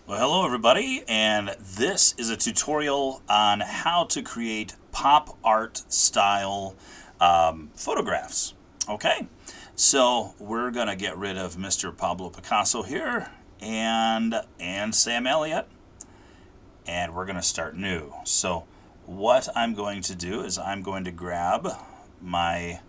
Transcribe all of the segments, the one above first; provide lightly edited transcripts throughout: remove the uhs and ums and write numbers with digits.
Well, hello everybody, and this is a tutorial on how to create pop art style photographs. Okay, so we're gonna get rid of Mr. Pablo Picasso here and Sam Elliott, and we're gonna start new. So what I'm going to do is I'm going to grab my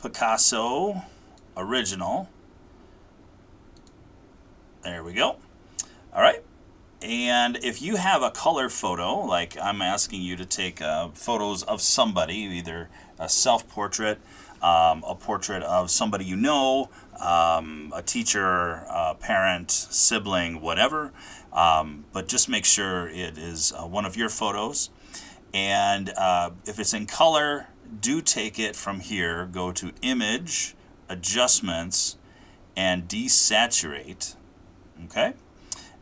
Picasso original. There we go. All right. And if you have a color photo, like I'm asking you to take photos of somebody, either a self portrait, a portrait of somebody you know, a teacher, a parent, sibling, whatever, but just make sure it is one of your photos. And if it's in color, do take it from here, go to Image, Adjustments, and Desaturate. Okay?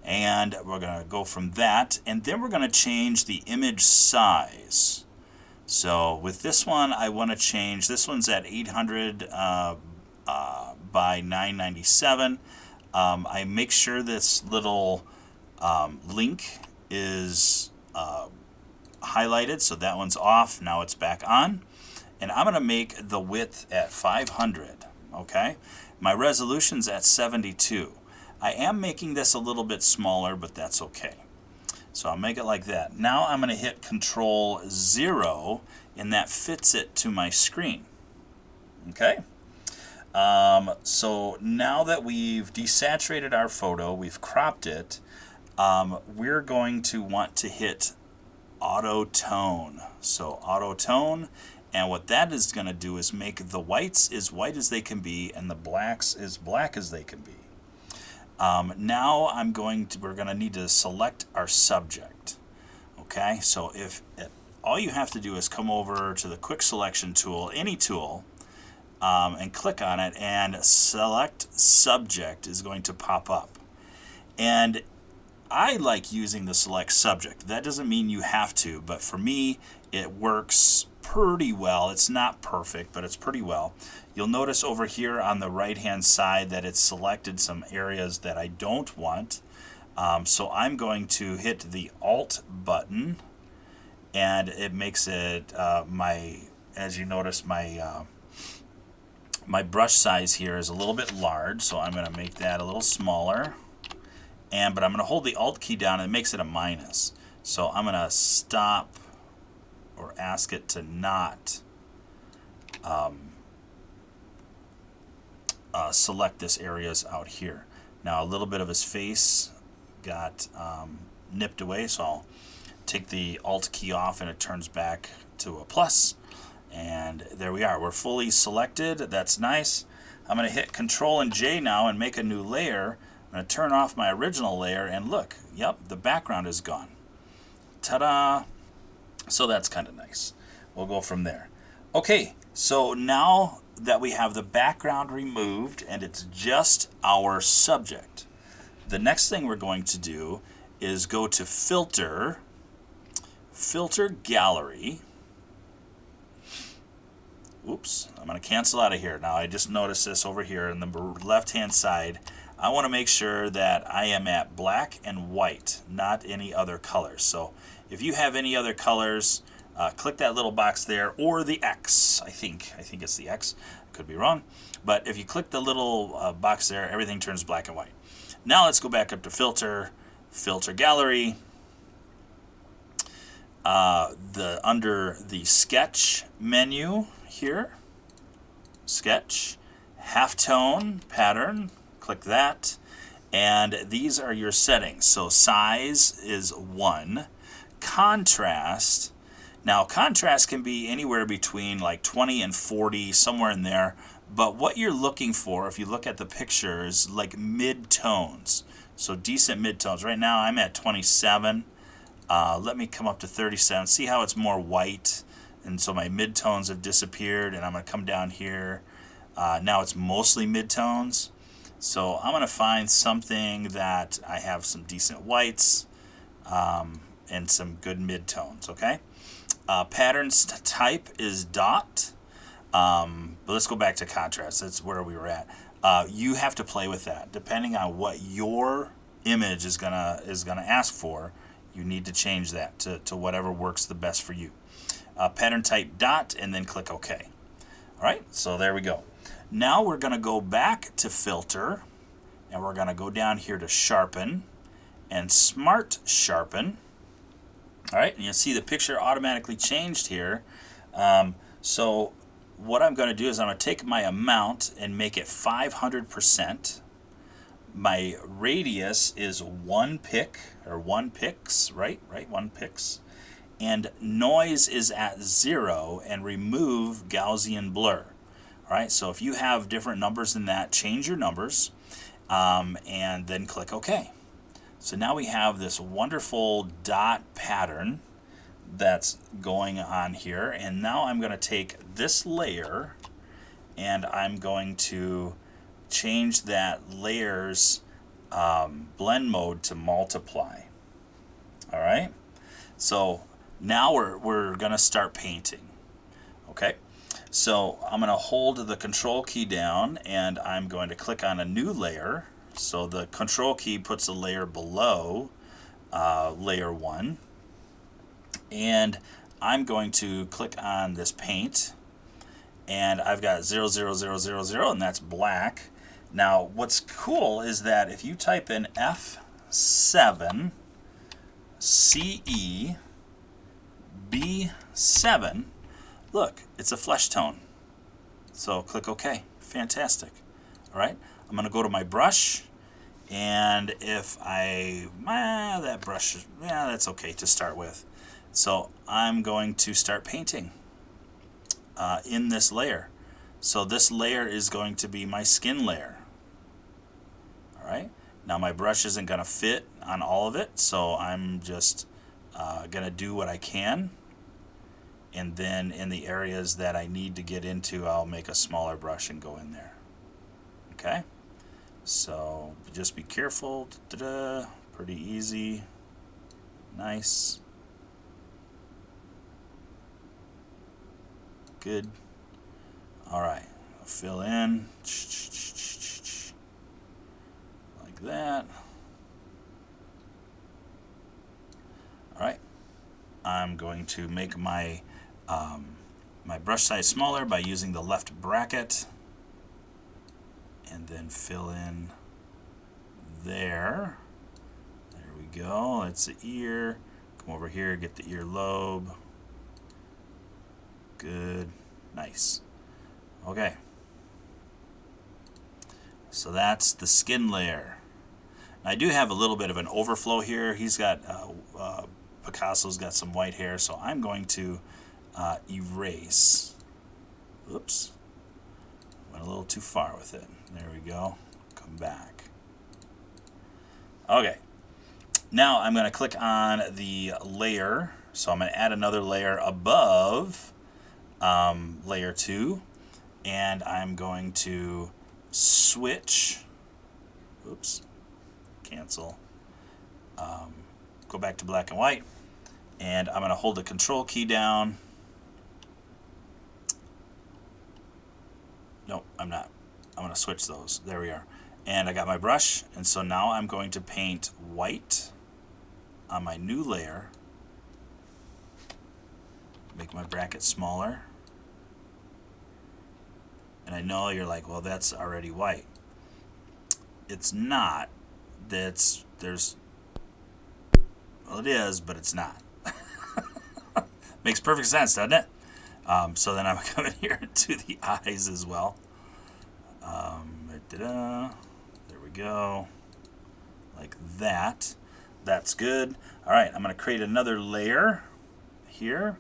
And we're going to go from that, and then we're going to change the image size. So with this one, I want to change, this one's at 800 by 997. I make sure this little link is highlighted, so that one's off. Now it's back on. And I'm going to make the width at 500, okay? My resolution's at 72. I am making this a little bit smaller, but that's okay. So I'll make it like that. Now I'm going to hit Control 0, and that fits it to my screen. Okay? So now that we've desaturated our photo, we've cropped it, we're going to want to hit Auto Tone. So Auto Tone, and what that is going to do is make the whites as white as they can be and the blacks as black as they can be. Now we're going to need to select our subject. Okay, so all you have to do is come over to the quick selection tool, any tool, and click on it, and select subject is going to pop up. And I like using the select subject. That doesn't mean you have to, but for me, it works pretty well. It's not perfect, but it's pretty well. You'll notice over here on the right hand side that it's selected some areas that I don't want. So I'm going to hit the Alt button, and it makes it as you notice, my brush size here is a little bit large, so I'm going to make that a little smaller. But I'm going to hold the Alt key down, and it makes it a minus. So I'm going to stop or ask it to not select this areas out here. Now a little bit of his face got nipped away, so I'll take the Alt key off and it turns back to a plus. And there we are. We're fully selected. That's nice. I'm going to hit Control and J now and make a new layer. I'm going to turn off my original layer, and look, yep, the background is gone. Ta-da! So that's kind of nice. We'll go from there. Okay, so now that we have the background removed and it's just our subject, the next thing we're going to do is go to Filter, Filter Gallery. Oops, I'm going to cancel out of here. Now I just noticed this over here on the left-hand side. I want to make sure that I am at black and white, not any other colors. So if you have any other colors, click that little box there, or the X. I think it's the X. I could be wrong. But if you click the little box there, everything turns black and white. Now let's go back up to Filter, Filter Gallery. Under the Sketch menu here, Sketch, Halftone, Pattern. Click that, and these are your settings. So size is 1. Contrast, now contrast can be anywhere between like 20 and 40, somewhere in there, but what you're looking for, if you look at the picture, is like mid-tones. So decent mid-tones. Right now I'm at 27. Let me come up to 37. See how it's more white, and so my mid-tones have disappeared, and I'm going to come down here. Now it's mostly mid-tones. So I'm going to find something that I have some decent whites and some good mid-tones, okay? Patterns type is dot. But let's go back to contrast. That's where we were at. You have to play with that. Depending on what your image is gonna ask for, you need to change that to whatever works the best for you. Pattern type dot, and then click OK. All right, so there we go. Now we're going to go back to filter, and we're going to go down here to sharpen and smart sharpen. All right, and you'll see the picture automatically changed here. So what I'm going to do is I'm going to take my amount and make it 500%. My radius is 1 pic, or 1 pix, right, 1 pix. And noise is at 0, and remove Gaussian blur. All right, so if you have different numbers than that, change your numbers, and then click OK. So now we have this wonderful dot pattern that's going on here, and now I'm going to take this layer and I'm going to change that layer's blend mode to multiply. All right, so now we're going to start painting. Okay, so I'm going to hold the control key down and I'm going to click on a new layer. So the control key puts a layer below layer 1. And I'm going to click on this paint. And I've got 00000, and that's black. Now what's cool is that if you type in F7 CE B7, look, it's a flesh tone. So click OK. Fantastic. All right, I'm going to go to my brush, and if that brush, that's okay to start with. So I'm going to start painting in this layer. So this layer is going to be my skin layer. All right, now my brush isn't going to fit on all of it, so I'm just going to do what I can. And then in the areas that I need to get into, I'll make a smaller brush and go in there. Okay, so just be careful. Da-da-da. Pretty easy. Nice. Good. All right, I'll fill in like that. All right, I'm going to make my my brush size smaller by using the left bracket, and then fill in there. There we go. That's the ear. Come over here, get the ear lobe. Good. Nice. Okay. So that's the skin layer. I do have a little bit of an overflow here. He's got Picasso's got some white hair, so I'm going to erase. Oops. Went a little too far with it. There we go. Come back. Okay. Now I'm going to click on the layer. So I'm going to add another layer above layer 2. And I'm going to switch. Oops. Cancel. Go back to black and white. And I'm going to hold the control key down. Nope, I'm not. I'm going to switch those. There we are. And I got my brush. And so now I'm going to paint white on my new layer. Make my bracket smaller. And I know you're like, well, that's already white. It's not. Well, it is, but it's not. Makes perfect sense, doesn't it? So then I'm coming here to the eyes as well. There we go. Like that. That's good. All right, I'm going to create another layer here.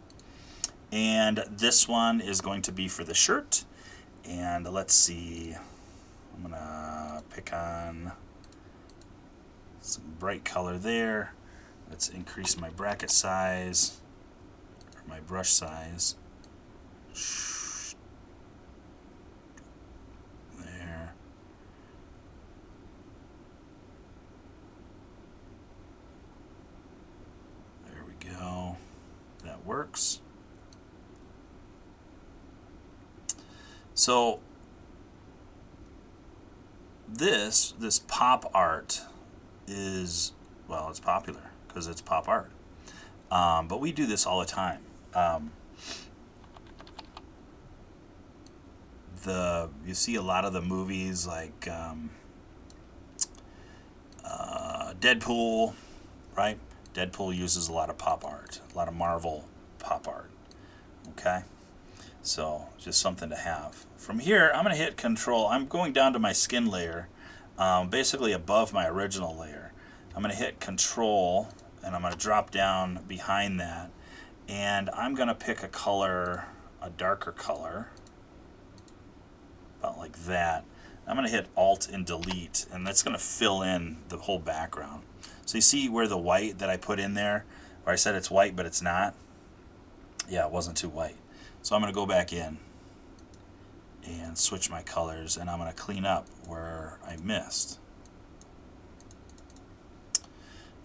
And this one is going to be for the shirt. And let's see. I'm going to pick on some bright color there. Let's increase my bracket size, or my brush size. There. There we go. That works. So this pop art is, well, it's popular because it's pop art. But we do this all the time. You see a lot of the movies like Deadpool, right? Deadpool uses a lot of pop art, a lot of Marvel pop art. Okay, so just something to have. From here, I'm going to hit Control. I'm going down to my skin layer, basically above my original layer. I'm going to hit Control, and I'm going to drop down behind that, and I'm going to pick a color, a darker color, about like that. I'm going to hit Alt and Delete, and that's going to fill in the whole background. So you see where the white that I put in there, where I said it's white but it's not? Yeah, it wasn't too white. So I'm going to go back in and switch my colors, and I'm going to clean up where I missed.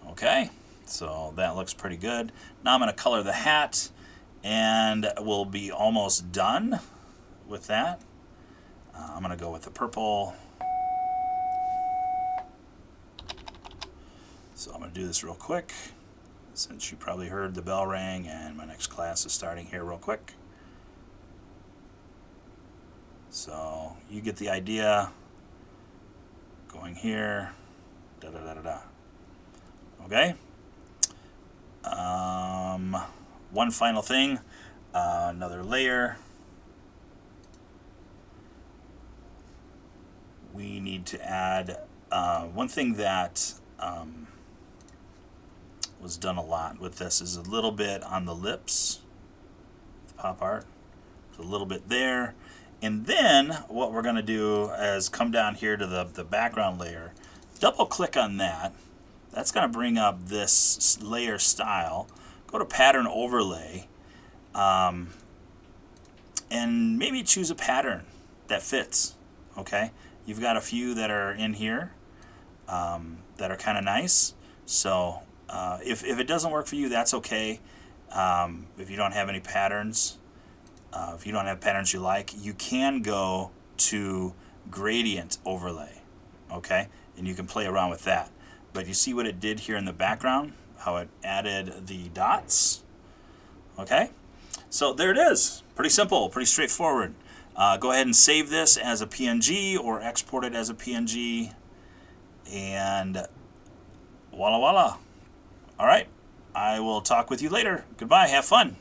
Okay, so that looks pretty good. Now I'm going to color the hat, and we'll be almost done with that. I'm going to go with the purple. So I'm going to do this real quick, since you probably heard the bell ring and my next class is starting here real quick. So you get the idea. Going here, da da da da da. Okay. One final thing, another layer. We need to add one thing that was done a lot with this is a little bit on the lips with pop art. There's a little bit there. And then what we're going to do is come down here to the background layer, double click on that. That's going to bring up this layer style. Go to Pattern Overlay, and maybe choose a pattern that fits. Okay, you've got a few that are in here that are kind of nice. So if it doesn't work for you, that's okay. If you don't have any patterns, if you don't have patterns you like, you can go to Gradient Overlay, okay? And you can play around with that. But you see what it did here in the background? How it added the dots, okay? So there it is. Pretty simple, pretty straightforward. Go ahead and save this as a PNG or export it as a PNG, and voila voila. All right, I will talk with you later. Goodbye, have fun.